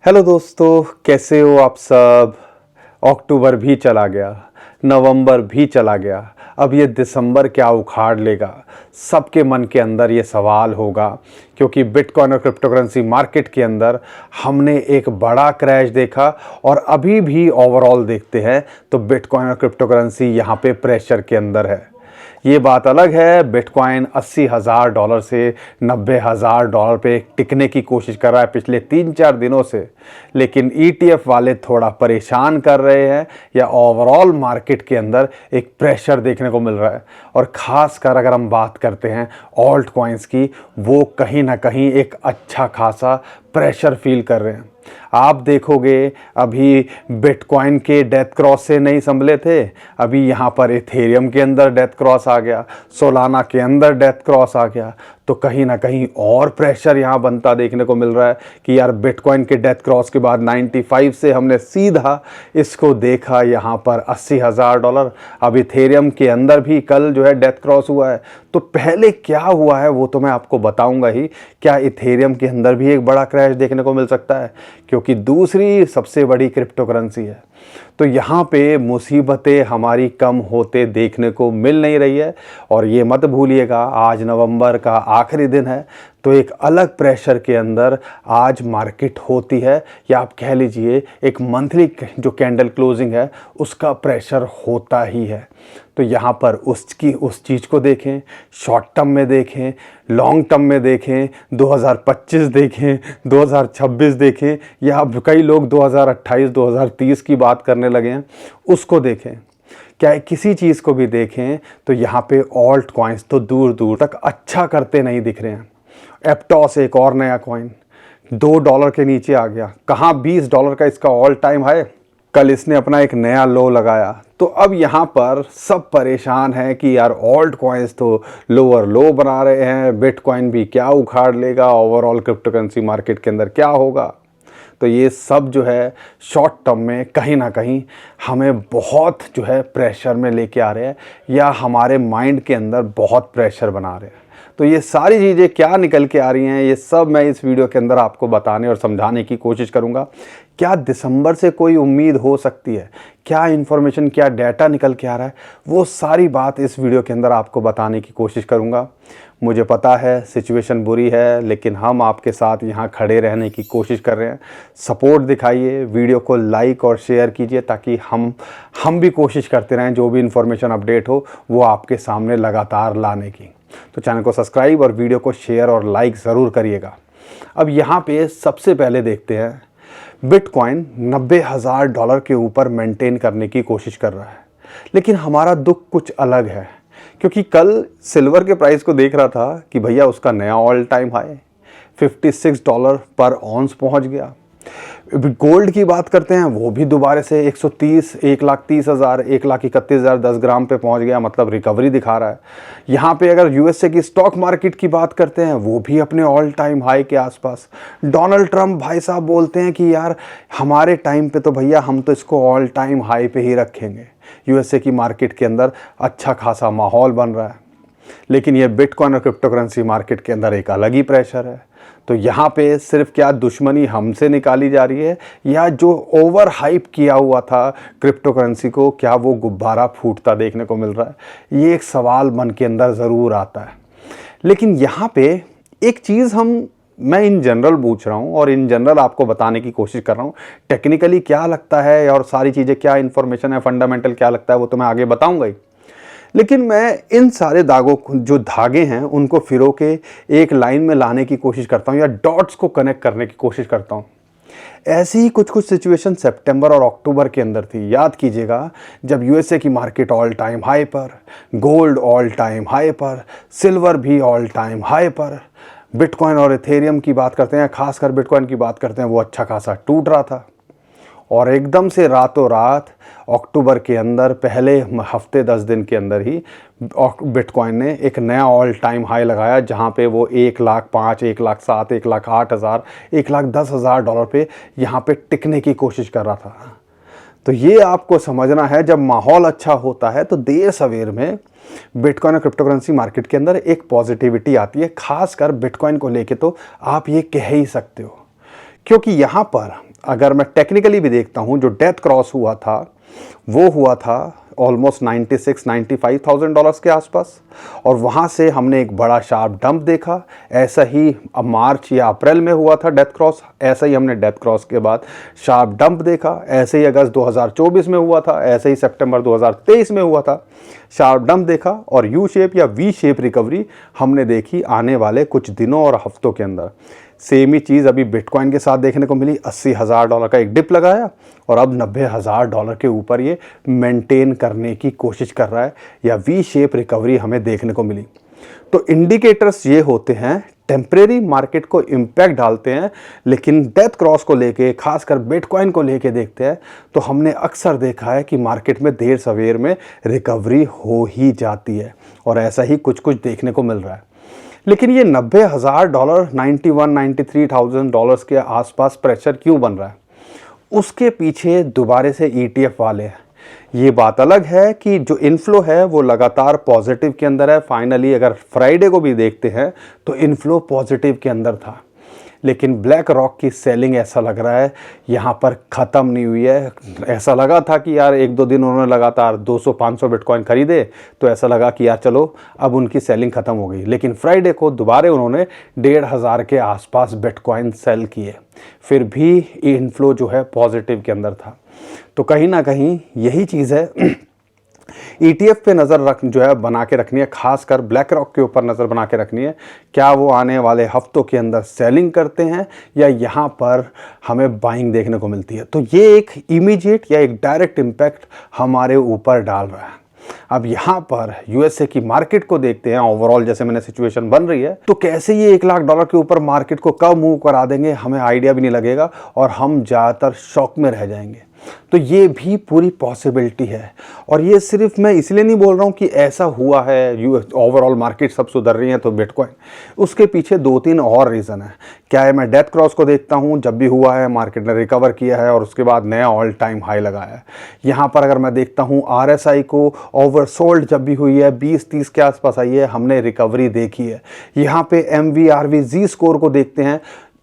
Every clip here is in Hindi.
हेलो दोस्तों, कैसे हो आप सब। अक्टूबर भी चला गया, नवंबर भी चला गया, अब ये दिसंबर क्या उखाड़ लेगा। सबके मन के अंदर ये सवाल होगा क्योंकि बिटकॉइन और क्रिप्टो करेंसी मार्केट के अंदर हमने एक बड़ा क्रैश देखा और अभी भी ओवरऑल देखते हैं तो बिटकॉइन और क्रिप्टो करेंसी यहाँ पे प्रेशर के अंदर है। ये बात अलग है, बिटकॉइन $80,000 से $90,000 पे टिकने की कोशिश कर रहा है पिछले 3-4 दिनों से, लेकिन ETF वाले थोड़ा परेशान कर रहे हैं या ओवरऑल मार्केट के अंदर एक प्रेशर देखने को मिल रहा है। और ख़ास कर अगर हम बात करते हैं ऑल्ट कॉइन्स की, वो कहीं ना कहीं एक अच्छा खासा प्रेशर फील कर रहे हैं। आप देखोगे अभी बिटकॉइन के डेथ क्रॉस से नहीं संभले थे, अभी यहाँ पर इथेरियम के अंदर डेथ क्रॉस आ गया, सोलाना के अंदर डेथ क्रॉस आ गया, तो कहीं ना कहीं और प्रेशर यहाँ बनता देखने को मिल रहा है कि यार बिटकॉइन के डेथ क्रॉस के बाद 95 से हमने सीधा इसको देखा यहाँ पर $80,000। अब इथेरियम के अंदर भी कल जो है डेथ क्रॉस हुआ है। तो पहले क्या हुआ है वो तो मैं आपको बताऊंगा ही। क्या इथेरियम के अंदर भी एक बड़ा क्रैश देखने को मिल सकता है, क्योंकि दूसरी सबसे बड़ी क्रिप्टो करेंसी है। तो यहाँ पे मुसीबतें हमारी कम होते देखने को मिल नहीं रही है। और ये मत भूलिएगा, आज नवंबर का आखिरी दिन है, तो एक अलग प्रेशर के अंदर आज मार्केट होती है, या आप कह लीजिए एक मंथली जो कैंडल क्लोजिंग है उसका प्रेशर होता ही है। तो यहाँ पर उस चीज़ को देखें, शॉर्ट टर्म में देखें, लॉन्ग टर्म में देखें, 2025 देखें, 2026 देखें, या अब कई लोग 2028-2030 की बात करने लगे हैं, उसको देखें। क्या किसी चीज़ को भी देखें तो यहाँ पे ऑल्ट कॉइन्स तो दूर दूर तक अच्छा करते नहीं दिख रहे हैं। एप्टॉस एक और नया कॉइन $2 के नीचे आ गया, कहाँ $20 का इसका ऑल टाइम हाई। कल इसने अपना एक नया लो लगाया, तो अब यहाँ पर सब परेशान हैं कि यार ऑल्ट कॉइन्स तो लोअर लो बना रहे हैं, बिटकॉइन भी क्या उखाड़ लेगा, ओवरऑल क्रिप्टो करेंसी मार्केट के अंदर क्या होगा। तो ये सब जो है शॉर्ट टर्म में कहीं ना कहीं हमें बहुत जो है प्रेशर में लेके आ रहे हैं, या हमारे माइंड के अंदर बहुत प्रेशर बना रहे हैं। तो ये सारी चीज़ें क्या निकल के आ रही हैं, ये सब मैं इस वीडियो के अंदर आपको बताने और समझाने की कोशिश करूँगा। क्या दिसंबर से कोई उम्मीद हो सकती है, क्या इन्फॉर्मेशन, क्या डाटा निकल के आ रहा है, वो सारी बात इस वीडियो के अंदर आपको बताने की कोशिश करूँगा। मुझे पता है सिचुएशन बुरी है, लेकिन हम आपके साथ यहाँ खड़े रहने की कोशिश कर रहे हैं। सपोर्ट दिखाइए, वीडियो को लाइक और शेयर कीजिए, ताकि हम भी कोशिश करते रहें जो भी इन्फॉर्मेशन अपडेट हो वो आपके सामने लगातार लाने की। तो चैनल को सब्सक्राइब और वीडियो को शेयर और लाइक ज़रूर करिएगा। अब यहाँ पे सबसे पहले देखते हैं, बिटकॉइन $90,000 के ऊपर मेंटेन करने की कोशिश कर रहा है, लेकिन हमारा दुख कुछ अलग है, क्योंकि कल सिल्वर के प्राइस को देख रहा था कि भैया उसका नया ऑल टाइम हाई $56 पर ऑन्स पहुंच गया। गोल्ड की बात करते हैं, वो भी दोबारा से 130, 1,30,000, 1,31,000 10 ग्राम पे पहुंच गया, मतलब रिकवरी दिखा रहा है। यहाँ पे अगर यूएसए की स्टॉक मार्केट की बात करते हैं, वो भी अपने ऑल टाइम हाई के आसपास। डोनाल्ड ट्रंप भाई साहब बोलते हैं कि यार हमारे टाइम पे तो भैया हम तो इसको ऑल टाइम हाई पे ही रखेंगे। यूएसए की मार्केट के अंदर अच्छा खासा माहौल बन रहा है, लेकिन ये बिटकॉइन और क्रिप्टो करेंसी मार्केट के अंदर एक अलग ही प्रेशर है। तो यहाँ पे सिर्फ क्या दुश्मनी हमसे निकाली जा रही है, या जो ओवर हाइप किया हुआ था क्रिप्टो करेंसी को, क्या वो गुब्बारा फूटता देखने को मिल रहा है, ये एक सवाल मन के अंदर ज़रूर आता है। लेकिन यहाँ पे एक चीज़ मैं इन जनरल पूछ रहा हूँ और इन जनरल आपको बताने की कोशिश कर रहा हूँ। टेक्निकली क्या लगता है और सारी चीज़ें क्या इन्फॉर्मेशन है, फंडामेंटल क्या लगता है, वो तो मैं आगे बताऊँगा ही। लेकिन मैं इन सारे दागों जो धागे हैं उनको फिरो के एक लाइन में लाने की कोशिश करता हूँ, या डॉट्स को कनेक्ट करने की कोशिश करता हूँ। ऐसी ही कुछ सिचुएशन सितंबर और अक्टूबर के अंदर थी। याद कीजिएगा, जब यूएसए की मार्केट ऑल टाइम हाई पर, गोल्ड ऑल टाइम हाई पर, सिल्वर भी ऑल टाइम हाई पर, बिटकॉइन और इथेरियम की बात करते हैं, खासकर बिटकॉइन की बात करते हैं, वो अच्छा खासा टूट रहा था। और एकदम से रातों रात अक्टूबर के अंदर पहले हफ्ते 10 दिन के अंदर ही बिटकॉइन ने एक नया ऑल टाइम हाई लगाया, जहां पे वो 1,05,000, 1,07,000, 1,08,000, $1,10,000 पे यहाँ पे टिकने की कोशिश कर रहा था। तो ये आपको समझना है, जब माहौल अच्छा होता है तो देर सवेर में बिटकॉइन और क्रिप्टो करेंसी मार्केट के अंदर एक पॉजिटिविटी आती है। खासकर बिटकॉइन को लेके तो आप ये कह ही सकते हो, क्योंकि यहाँ पर अगर मैं टेक्निकली भी देखता हूँ, जो डेथ क्रॉस हुआ था वो हुआ था ऑलमोस्ट 96-95,000 के आसपास, और वहाँ से हमने एक बड़ा शार्प डंप देखा। ऐसा ही अब मार्च या अप्रैल में हुआ था डेथ क्रॉस, ऐसा ही हमने डेथ क्रॉस के बाद शार्प डंप देखा। ऐसे ही अगस्त 2024 में हुआ था, ऐसे ही सितंबर 2023 में हुआ था, शार्प डंप देखा, और यू शेप या वी शेप रिकवरी हमने देखी आने वाले कुछ दिनों और हफ्तों के अंदर। सेम ही चीज़ अभी बिटकॉइन के साथ देखने को मिली। $80,000 का एक डिप लगाया और अब $90,000 के ऊपर ये मेंटेन करने की कोशिश कर रहा है, या वी शेप रिकवरी हमें देखने को मिली। तो इंडिकेटर्स ये होते हैं, टेम्परेरी मार्केट को इम्पैक्ट डालते हैं, लेकिन डेथ क्रॉस को लेके, खासकर बिटकॉइन को लेके देखते हैं तो हमने अक्सर देखा है कि मार्केट में देर सवेर में रिकवरी हो ही जाती है, और ऐसा ही कुछ कुछ देखने को मिल रहा है। लेकिन ये $90,000, $93,000 के आसपास प्रेशर क्यों बन रहा है? उसके पीछे दोबारा से ETF वाले हैं। ये बात अलग है कि जो इनफ्लो है वो लगातार पॉजिटिव के अंदर है। फाइनली अगर फ्राइडे को भी देखते हैं तो इनफ्लो पॉजिटिव के अंदर था, लेकिन ब्लैक रॉक की सेलिंग ऐसा लग रहा है यहाँ पर ख़त्म नहीं हुई है। ऐसा लगा था कि यार 1-2 दिन उन्होंने लगातार 200-500 बिटकॉइन खरीदे, तो ऐसा लगा कि यार चलो अब उनकी सेलिंग ख़त्म हो गई, लेकिन फ्राइडे को दोबारा उन्होंने 1,500 के आसपास बिटकॉइन सेल किए, फिर भी इनफ्लो जो है पॉजिटिव के अंदर था। तो कहीं ना कहीं यही चीज़ है, ETF पे नज़र रख जो है बना के रखनी है, खासकर ब्लैक रॉक के ऊपर नज़र बना के रखनी है। क्या वो आने वाले हफ्तों के अंदर सेलिंग करते हैं या यहाँ पर हमें बाइंग देखने को मिलती है? तो ये एक इमीडिएट या एक डायरेक्ट इम्पैक्ट हमारे ऊपर डाल रहा है। अब यहाँ पर USA की मार्केट को देखते हैं, ओवरऑल जैसे मैंने सिचुएशन बन रही है, तो कैसे ये $1,00,000 के ऊपर मार्केट को कब मूव करा देंगे हमें आइडिया भी नहीं लगेगा, और हम ज़्यादातर शॉक में रह जाएंगे। तो ये भी पूरी पॉसिबिलिटी है, और ये सिर्फ मैं इसलिए नहीं बोल रहा हूँ कि ऐसा हुआ है, ओवरऑल मार्केट सब सुधर रही है तो बिटकॉइन, उसके पीछे 2-3 और रीज़न है। क्या है, मैं डेथ क्रॉस को देखता हूँ, जब भी हुआ है मार्केट ने रिकवर किया है और उसके बाद नया ऑल टाइम हाई लगाया है। यहाँ पर अगर मैं देखता हूँ RSI को ओवरसोल्ड जब भी हुई है 20-30 के आसपास आई है, हमने रिकवरी देखी है। यहाँ पे MVRV स्कोर को देखते हैं,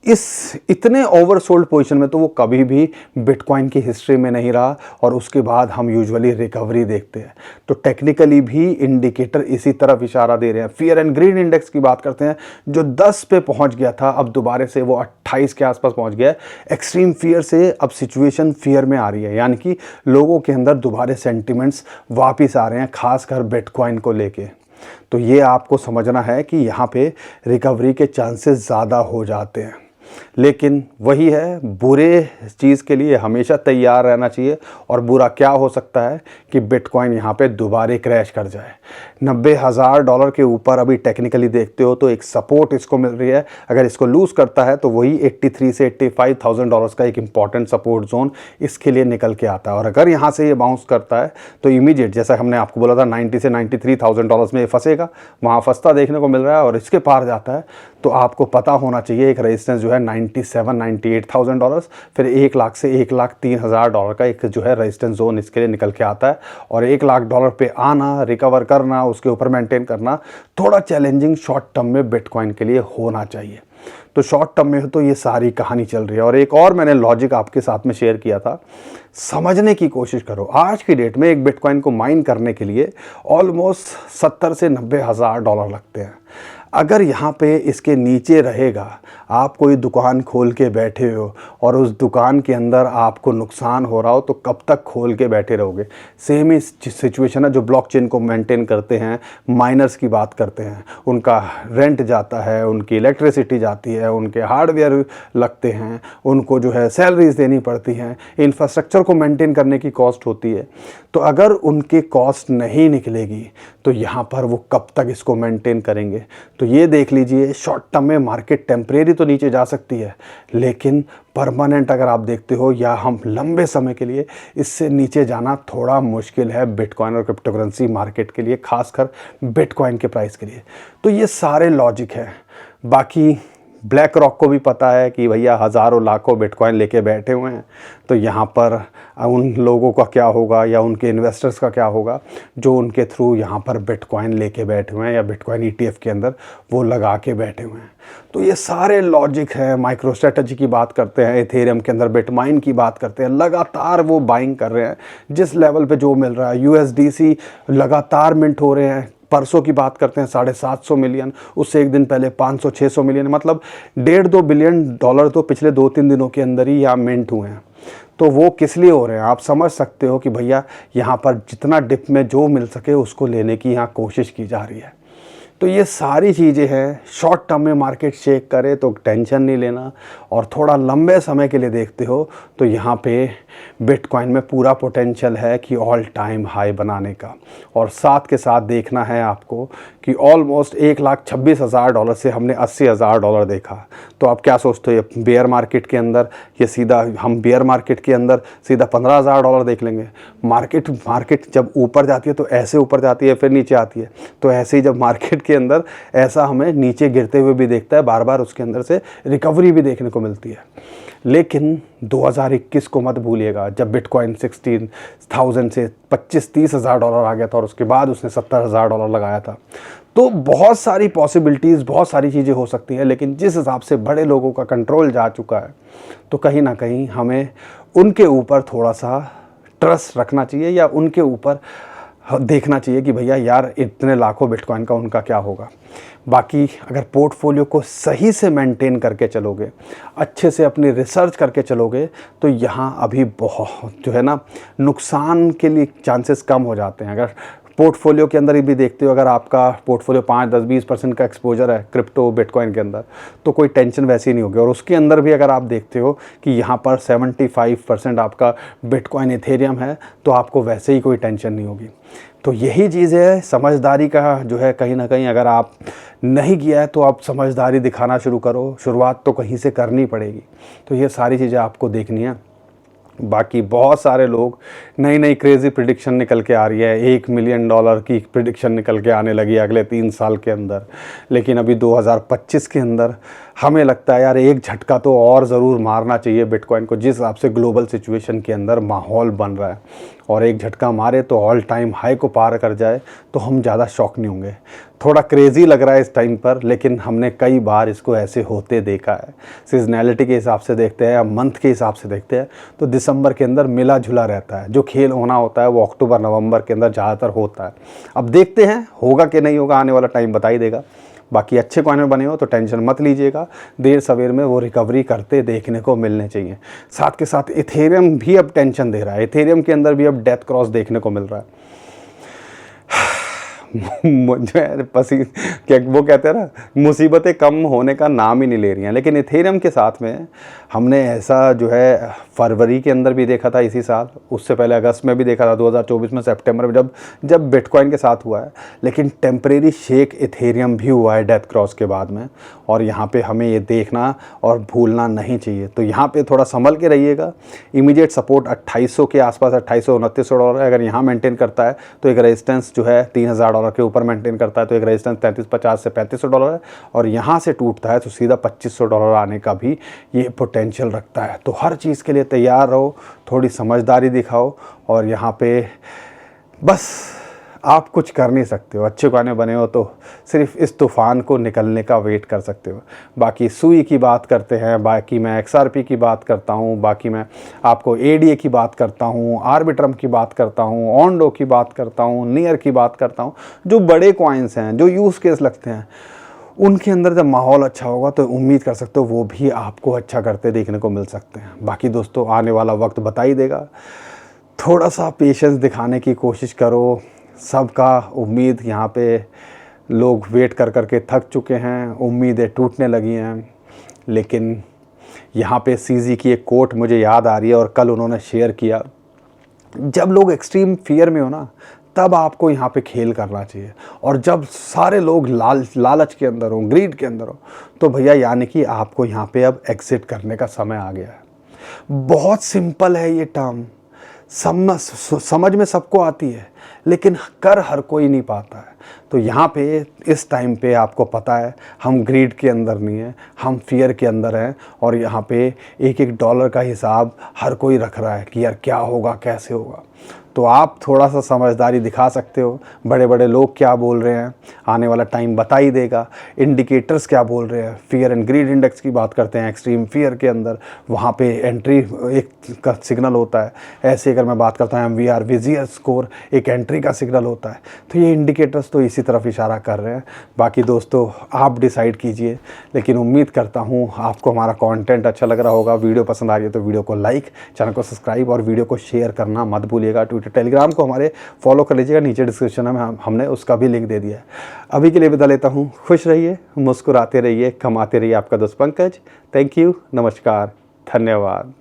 इस इतने ओवरसोल्ड पोजीशन में तो वो कभी भी बिटकॉइन की हिस्ट्री में नहीं रहा, और उसके बाद हम यूजुअली रिकवरी देखते हैं। तो टेक्निकली भी इंडिकेटर इसी तरफ इशारा दे रहे हैं। फियर एंड ग्रीड इंडेक्स की बात करते हैं, जो 10 पे पहुंच गया था, अब दोबारा से वो 28 के आसपास पहुंच गया है। एक्सट्रीम फियर से अब सिचुएशन फियर में आ रही है, यानी कि लोगों के अंदर दोबारा सेंटिमेंट्स वापिस आ रहे हैं, खासकर बिटकॉइन को लेके। तो ये आपको समझना है कि यहाँ पे रिकवरी के चांसेस ज़्यादा हो जाते हैं, लेकिन वही है, बुरे चीज़ के लिए हमेशा तैयार रहना चाहिए। और बुरा क्या हो सकता है कि बिटकॉइन यहाँ पे दोबारा क्रैश कर जाए। $90,000 के ऊपर अभी टेक्निकली देखते हो तो एक सपोर्ट इसको मिल रही है। अगर इसको लूज़ करता है तो वही 83 से $85,000 का एक इंपॉर्टेंट सपोर्ट जोन इसके लिए निकल के आता है। और अगर यहाँ से ये बाउंस करता है तो इमीडिएट, जैसा हमने आपको बोला था, 90 से $93,000 में ये फंसेगा, वहाँ फंसता देखने को मिल रहा है, और इसके पार जाता है तो आपको पता होना चाहिए एक रेजिस्टेंस जो है $97,000-98,000, फिर 1,00,000 से $1,03,000 का एक जो है रेजिस्टेंस जोन इसके लिए निकल के आता है। और $1,00,000 पे आना, रिकवर करना, उसके ऊपर मेंटेन करना थोड़ा चैलेंजिंग शॉर्ट टर्म में बिटकॉइन के लिए होना चाहिए। तो शॉर्ट टर्म में तो ये सारी कहानी चल रही है। और एक और मैंने लॉजिक आपके साथ में शेयर किया था, समझने की कोशिश करो। आज की डेट में एक बिटकॉइन को माइन करने के लिए ऑलमोस्ट $70,000 से $90,000 लगते हैं। अगर यहाँ पे इसके नीचे रहेगा, आप कोई दुकान खोल के बैठे हो और उस दुकान के अंदर आपको नुकसान हो रहा हो, तो कब तक खोल के बैठे रहोगे? सेम ही सिचुएशन है जो ब्लॉकचेन को मेंटेन करते हैं, माइनर्स की बात करते हैं, उनका रेंट जाता है, उनकी इलेक्ट्रिसिटी जाती है, उनके हार्डवेयर लगते हैं, उनको जो है सैलरीज देनी पड़ती हैं, इंफ्रास्ट्रक्चर को मेंटेन करने की कॉस्ट होती है। तो अगर उनके कॉस्ट नहीं निकलेगी तो यहाँ पर वो कब तक इसको मेंटेन करेंगे? तो ये देख लीजिए, शॉर्ट टर्म में मार्केट टेम्परेरी तो नीचे जा सकती है, लेकिन परमानेंट अगर आप देखते हो या हम लंबे समय के लिए, इससे नीचे जाना थोड़ा मुश्किल है बिटकॉइन और क्रिप्टोकरेंसी मार्केट के लिए, खासकर बिटकॉइन के प्राइस के लिए। तो ये सारे लॉजिक है। बाकी ब्लैक रॉक को भी पता है कि भैया हज़ारों लाखों बिटकॉइन लेके बैठे हुए हैं, तो यहाँ पर उन लोगों का क्या होगा या उनके इन्वेस्टर्स का क्या होगा जो उनके थ्रू यहाँ पर बिटकॉइन लेके बैठे हुए हैं या बिटकॉइन ईटीएफ के अंदर वो लगा के बैठे हुए हैं। तो ये सारे लॉजिक है। माइक्रो स्ट्रेटजी की बात करते हैं, इथेरियम के अंदर बिटमाइन की बात करते हैं, लगातार वो बाइंग कर रहे हैं जिस लेवल पे जो मिल रहा है। यूएसडीसी लगातार मिंट हो रहे हैं। परसों की बात करते हैं 750 मिलियन, उससे एक दिन पहले 500-600 मिलियन, मतलब 1.5-2 बिलियन डॉलर तो पिछले 2-3 दिनों के अंदर ही यहाँ मिंट हुए हैं। तो वो किस लिए हो रहे हैं आप समझ सकते हो कि भैया यहाँ पर जितना डिप में जो मिल सके उसको लेने की यहाँ कोशिश की जा रही है। तो ये सारी चीज़ें हैं। शॉर्ट टर्म में मार्केट शेक करे तो टेंशन नहीं लेना, और थोड़ा लंबे समय के लिए देखते हो तो यहाँ पे बिटकॉइन में पूरा पोटेंशियल है कि ऑल टाइम हाई बनाने का। और साथ के साथ देखना है आपको कि ऑलमोस्ट $1,26,000 से हमने $80,000 देखा। तो आप क्या सोचते हो ये बेयर मार्केट के अंदर ये सीधा हम बेयर मार्केट के अंदर सीधा $15,000 देख लेंगे? मार्केट जब ऊपर जाती है तो ऐसे ऊपर जाती है, फिर नीचे आती है। तो ऐसे ही जब मार्केट के अंदर ऐसा हमें नीचे गिरते हुए भी देखता है, बार बार उसके अंदर से रिकवरी भी देखने को मिलती है। लेकिन 2021 को मत भूलिएगा, जब बिटकॉइन 16,000 से 25-30 हज़ार डॉलर आ गया था और उसके बाद उसने $70,000 लगाया था। तो बहुत सारी पॉसिबिलिटीज़, बहुत सारी चीज़ें हो सकती हैं, लेकिन जिस हिसाब से बड़े लोगों का कंट्रोल जा चुका है तो कहीं ना कहीं हमें उनके ऊपर थोड़ा सा ट्रस्ट रखना चाहिए या उनके ऊपर देखना चाहिए कि भैया यार इतने लाखों बिटकॉइन का उनका क्या होगा। बाकी अगर पोर्टफोलियो को सही से मेंटेन करके चलोगे, अच्छे से अपनी रिसर्च करके चलोगे, तो यहाँ अभी बहुत जो है ना नुकसान के लिए चांसेस कम हो जाते हैं। अगर पोर्टफोलियो के अंदर ही भी देखते हो, अगर आपका पोर्टफोलियो 5-10-20% का एक्सपोजर है क्रिप्टो बिटकॉइन के अंदर, तो कोई टेंशन वैसी नहीं होगी। और उसके अंदर भी अगर आप देखते हो कि यहाँ पर 75% आपका बिटकॉइन इथेरियम है, तो आपको वैसे ही कोई टेंशन नहीं होगी। तो यही चीज़ है समझदारी का जो है, कहीं ना कहीं अगर आप नहीं किया है तो आप समझदारी दिखाना शुरू करो। शुरुआत तो कहीं से करनी पड़ेगी। तो ये सारी चीज़ें आपको देखनी है। बाकी बहुत सारे लोग नई नई क्रेज़ी प्रिडिक्शन निकल के आ रही है, $1 मिलियन की प्रिडिक्शन निकल के आने लगी है अगले 3 साल के अंदर। लेकिन अभी 2025 के अंदर हमें लगता है यार एक झटका तो और ज़रूर मारना चाहिए बिटकॉइन को, जिस हिसाब से ग्लोबल सिचुएशन के अंदर माहौल बन रहा है। और एक झटका मारे तो ऑल टाइम हाई को पार कर जाए तो हम ज़्यादा शॉक नहीं होंगे। थोड़ा क्रेज़ी लग रहा है इस टाइम पर, लेकिन हमने कई बार इसको ऐसे होते देखा है। सीजनैलिटी के हिसाब से देखते हैं या मंथ के हिसाब से देखते हैं तो दिसंबर के अंदर मिला जुला रहता है। जो खेल होना होता है वो अक्टूबर नवंबर के अंदर ज़्यादातर होता है। अब देखते हैं होगा कि नहीं होगा, आने वाला टाइम बता ही देगा। बाकी अच्छे कॉइन में बने हो तो टेंशन मत लीजिएगा, देर सवेर में वो रिकवरी करते देखने को मिलने चाहिए। साथ के साथ इथेरियम भी अब टेंशन दे रहा है। इथेरियम के अंदर भी अब डेथ क्रॉस देखने को मिल रहा है। मुझे क्या वो कहते हैं ना, मुसीबतें कम होने का नाम ही नहीं ले रही हैं। लेकिन इथेरियम के साथ में हमने ऐसा जो है फरवरी के अंदर भी देखा था इसी साल, उससे पहले अगस्त में भी देखा था, 2024 में सितंबर में जब बिटकॉइन के साथ हुआ है। लेकिन टेम्परेरी शेक इथेरियम भी हुआ है डेथ क्रॉस के बाद में, और यहाँ पे हमें ये देखना और भूलना नहीं चाहिए। तो यहाँ पे थोड़ा संभल के रहिएगा। इमीडिएट सपोर्ट 2800 के आसपास, $2800-2900 अगर यहाँ मेंटेन करता है तो एक रेजिस्टेंस जो है $3000 के ऊपर मेंटेन करता है तो एक रेजिस्टेंस 3350 से $3500 है। और यहाँ से टूटता है तो सीधा $2500 आने का भी ये पोटेंशियल रखता है। तो हर चीज़ के लिए तैयार रहो, थोड़ी समझदारी दिखाओ, और यहाँ पे बस आप कुछ कर नहीं सकते हो। अच्छे गाने बने हो तो सिर्फ इस तूफ़ान को निकलने का वेट कर सकते हो। बाकी सुई की बात करते हैं, बाकी मैं XRP की बात करता हूँ, बाकी मैं आपको ADA की बात करता हूँ, आर्बिट्रम की बात करता हूँ, ऑन्डो की बात करता हूँ, नियर की बात करता हूँ। जो बड़े कॉइन्स हैं, जो यूज़ केस लगते हैं, उनके अंदर जब माहौल अच्छा होगा तो उम्मीद कर सकते हो वो भी आपको अच्छा करते देखने को मिल सकते हैं। बाकी दोस्तों आने वाला वक्त बता ही देगा। थोड़ा सा पेशेंस दिखाने की कोशिश करो। सबका उम्मीद यहाँ पे लोग वेट कर कर के थक चुके हैं, उम्मीदें टूटने लगी हैं। लेकिन यहाँ पे CZ की एक कोट मुझे याद आ रही है और कल उन्होंने शेयर किया, जब लोग एक्सट्रीम फियर में हो ना तब आपको यहाँ पे खेल करना चाहिए, और जब सारे लोग लालच के अंदर हो, ग्रीड के अंदर हो, तो भैया यानी कि आपको यहाँ पे अब एग्जिट करने का समय आ गया है। बहुत सिंपल है ये टर्म, समझ में सबको आती है, लेकिन कर हर कोई नहीं पाता है। तो यहाँ पे इस टाइम पे आपको पता है हम ग्रीड के अंदर नहीं हैं, हम फियर के अंदर हैं। और यहाँ पे एक एक डॉलर का हिसाब हर कोई रख रहा है कि यार क्या होगा, कैसे होगा। तो आप थोड़ा सा समझदारी दिखा सकते हो। बड़े बड़े लोग क्या बोल रहे हैं आने वाला टाइम बता ही देगा। इंडिकेटर्स क्या बोल रहे हैं, फियर एंड ग्रीड इंडेक्स की बात करते हैं, एक्सट्रीम फियर के अंदर वहाँ पे एंट्री एक का सिग्नल होता है। ऐसे अगर मैं बात करता हूँ MVR विजियर स्कोर एक एंट्री का सिग्नल होता है। तो ये इंडिकेटर्स तो इसी तरफ इशारा कर रहे हैं। बाकी दोस्तों आप डिसाइड कीजिए, लेकिन उम्मीद करता हूँ आपको हमारा कंटेंट अच्छा लग रहा होगा। वीडियो पसंद आ रही है तो वीडियो को लाइक, चैनल को सब्सक्राइब और वीडियो को शेयर करना मत भूलिएगा। ट्विटर टेलीग्राम को हमारे फॉलो कर लीजिएगा, नीचे डिस्क्रिप्शन में हमने उसका भी लिंक दे दिया है। अभी के लिए विदा लेता हूँ। खुश रहिए, मुस्कुराते रहिए, कमाते रहिए। आपका दोस्त पंकज। थैंक यू, नमस्कार, धन्यवाद।